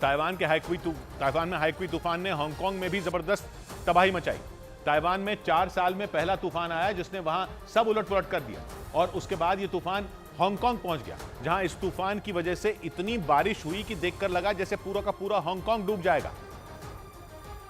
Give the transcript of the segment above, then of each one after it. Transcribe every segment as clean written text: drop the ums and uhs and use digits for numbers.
Taiwan में हाइक्वी तूफान ने हांगकांग में भी जबरदस्त तबाही मचाई। ताइवान में 4 साल में पहला तूफान आया जिसने वहां सब उलट-पुलट कर दिया और उसके बाद यह तूफान हांगकांग पहुंच गया, जहां इस तूफान की वजह से इतनी बारिश हुई कि देखकर लगा जैसे पूरा का पूरा हांगकांग डूब जाएगा।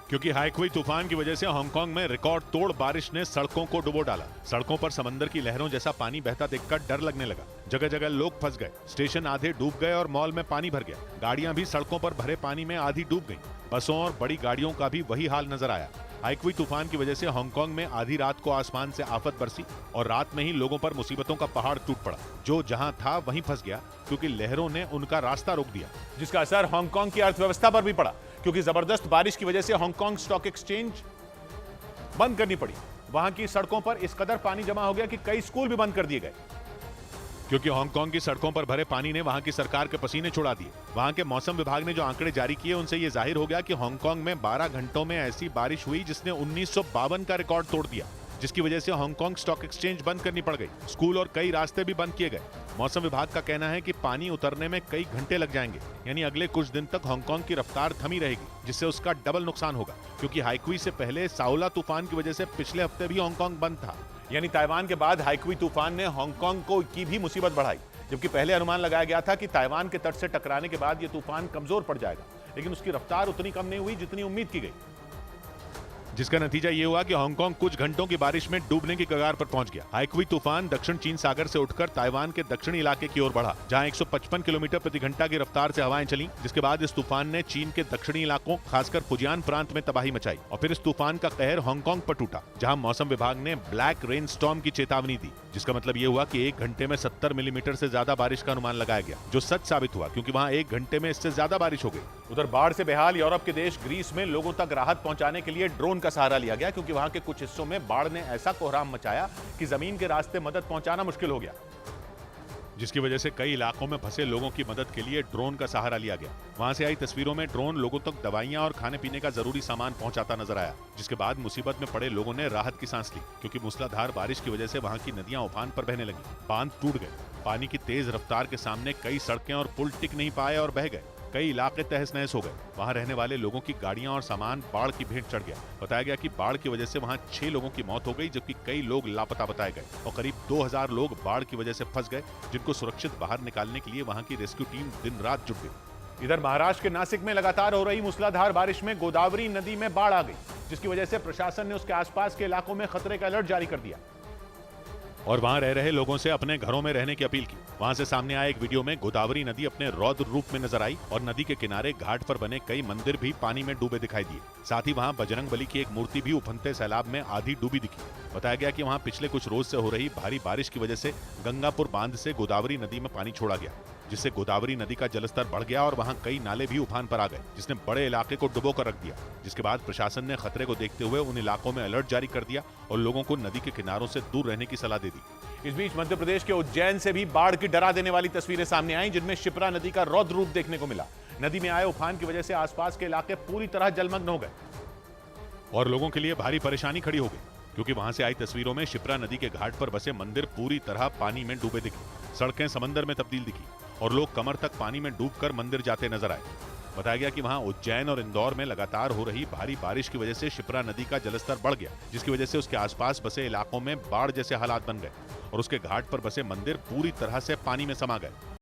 क्योंकि हाइक्वी तूफान की वजह से हांगकांग में रिकॉर्ड तोड़ बारिश ने सड़कों को डुबो डाला। सड़कों पर समंदर की लहरों जैसा पानी बहता देखकर डर लगने लगा। जगह जगह लोग फंस गए, स्टेशन आधे डूब गए और मॉल में पानी भर गया। गाड़ियां भी सड़कों पर भरे पानी में आधी डूब गईं। बसों और बड़ी गाड़ियों का भी वही हाल नजर आया। हाइक्वी तूफान की वजह से हांगकांग में आधी रात को आसमान से आफत बरसी और रात में ही लोगों पर मुसीबतों का पहाड़ टूट पड़ा। जो जहां था वहीं फंस गया क्योंकि लहरों ने उनका रास्ता रोक दिया, जिसका असर हांगकांग की अर्थव्यवस्था पर भी पड़ा। क्योंकि जबरदस्त बारिश की वजह से हांगकांग स्टॉक एक्सचेंज बंद करनी पड़ी। वहां की सड़कों पर इस कदर पानी जमा हो गया कि कई स्कूल भी बंद कर दिए गए। क्योंकि हांगकांग की सड़कों पर भरे पानी ने वहां की सरकार के पसीने छुड़ा दिए। वहां के मौसम विभाग ने जो आंकड़े जारी किए उनसे यह जाहिर हो गया कि हांगकांग में 12 घंटों में ऐसी बारिश हुई जिसने 1952 का रिकॉर्ड तोड़ दिया, जिसकी वजह से हांगकांग स्टॉक एक्सचेंज बंद करनी पड़ गई। स्कूल और कई रास्ते भी बंद किए गए। मौसम विभाग का कहना है कि पानी उतरने में कई घंटे लग जाएंगे, यानी अगले कुछ दिन तक हांगकांग की रफ्तार थमी रहेगी, जिससे उसका डबल नुकसान होगा। क्योंकि हाइक्वी से पहले साओला तूफान की वजह से पिछले हफ्ते भी हांगकांग बंद था। यानी ताइवान के बाद हाइक्वी तूफान ने हांगकांग की भी मुसीबत बढ़ाई। जबकि पहले अनुमान लगाया गया था कि ताइवान के तट से टकराने के बाद यह तूफान कमजोर पड़ जाएगा, लेकिन उसकी रफ्तार उतनी कम नहीं हुई जितनी उम्मीद की गई, जिसका नतीजा यह हुआ कि हांगकांग कुछ घंटों की बारिश में डूबने की कगार पर पहुंच गया। हाइक्वी तूफान दक्षिण चीन सागर से उठकर ताइवान के दक्षिणी इलाके की ओर बढ़ा, जहां 155 किलोमीटर प्रति घंटा की रफ्तार से हवाएं चली। जिसके बाद इस तूफान ने चीन के दक्षिणी इलाकों खासकर फुजियान प्रांत में तबाही मचाई और फिर इस तूफान का कहर हांगकांग पर टूटा, जहां मौसम विभाग ने ब्लैक रेन स्टॉर्म की चेतावनी दी, जिसका मतलब यह हुआ कि 1 घंटे में 70 मिलीमीटर से ज्यादा बारिश का अनुमान लगाया गया, जो सच साबित हुआ क्योंकि वहां 1 घंटे में इससे ज्यादा बारिश हो गई। उधर बाढ़ से बेहाल यूरोप के देश ग्रीस में लोगों तक राहत पहुंचाने के लिए ड्रोन का सहारा लिया गया, क्योंकि वहां के कुछ हिस्सों में बाढ़ ने ऐसा कोहराम मचाया कि जमीन के रास्ते मदद पहुंचाना मुश्किल हो गया, जिसकी वजह से कई इलाकों में फंसे लोगों की मदद के लिए ड्रोन का सहारा लिया गया। वहां से आई तस्वीरों में ड्रोन लोगों तक दवाइयां और खाने पीने का जरूरी सामान पहुंचाता नजर आया, जिसके बाद मुसीबत में पड़े लोगों ने राहत की सांस ली, क्योंकि मूसलाधार बारिश की वजह से वहां की नदियां उफान पर बहने लगी, बांध टूट गए। पानी की तेज रफ्तार के सामने कई सड़कें और पुल टिक नहीं पाए और बह गए। कई इलाके तहस नहस हो गए। वहां रहने वाले लोगों की गाड़ियां और सामान बाढ़ की भेंट चढ़ गया। बताया गया कि बाढ़ की वजह से वहां 6 लोगों की मौत हो गई, जबकि कई लोग लापता बताए गए और करीब 2000 लोग बाढ़ की वजह से फंस गए, जिनको सुरक्षित बाहर निकालने के लिए वहां की रेस्क्यू टीम दिन रात जुट गई। इधर महाराष्ट्र के नासिक में लगातार हो रही मूसलाधार बारिश में गोदावरी नदी में बाढ़ आ गई, जिसकी वजह से प्रशासन ने उसके आसपास के इलाकों में खतरे का अलर्ट जारी कर दिया और वहां रह रहे लोगों से अपने घरों में रहने की अपील की। वहां से सामने आए एक वीडियो में गोदावरी नदी अपने रौद्र रूप में नजर आई और नदी के किनारे घाट पर बने कई मंदिर भी पानी में डूबे दिखाई दिए। साथ ही वहां बजरंग बली की एक मूर्ति भी उफनते सैलाब में आधी डूबी दिखी। बताया गया कि वहां पिछले कुछ रोज से हो रही भारी बारिश की वजह से गंगापुर बांध से गोदावरी नदी में पानी छोड़ा गया, जिससे गोदावरी नदी का जलस्तर बढ़ गया और वहां कई नाले भी उफान पर आ गए, जिसने बड़े इलाके को डुबो कर रख दिया। जिसके बाद प्रशासन ने खतरे को देखते हुए उन इलाकों में अलर्ट जारी कर दिया और लोगों को नदी के किनारों से दूर रहने की सलाह दे दी। इस बीच मध्य प्रदेश के उज्जैन से भी बाढ़ की डरा देने वाली तस्वीरें सामने आई, जिनमें शिप्रा नदी का रौद्र रूप देखने को मिला। नदी में आए उफान की वजह से आसपास के इलाके पूरी तरह जलमग्न हो गए और लोगों के लिए भारी परेशानी खड़ी हो गई, क्योंकि वहां से आई तस्वीरों में शिप्रा नदी के घाट पर बसे मंदिर पूरी तरह पानी में डूबे दिखे। सड़कें समंदर में तब्दील दिखी और लोग कमर तक पानी में डूबकर मंदिर जाते नजर आए। बताया गया कि वहां उज्जैन और इंदौर में लगातार हो रही भारी बारिश की वजह से शिप्रा नदी का जलस्तर बढ़ गया, जिसकी वजह से उसके आसपास बसे इलाकों में बाढ़ जैसे हालात बन गए और उसके घाट पर बसे मंदिर पूरी तरह से पानी में समा गए।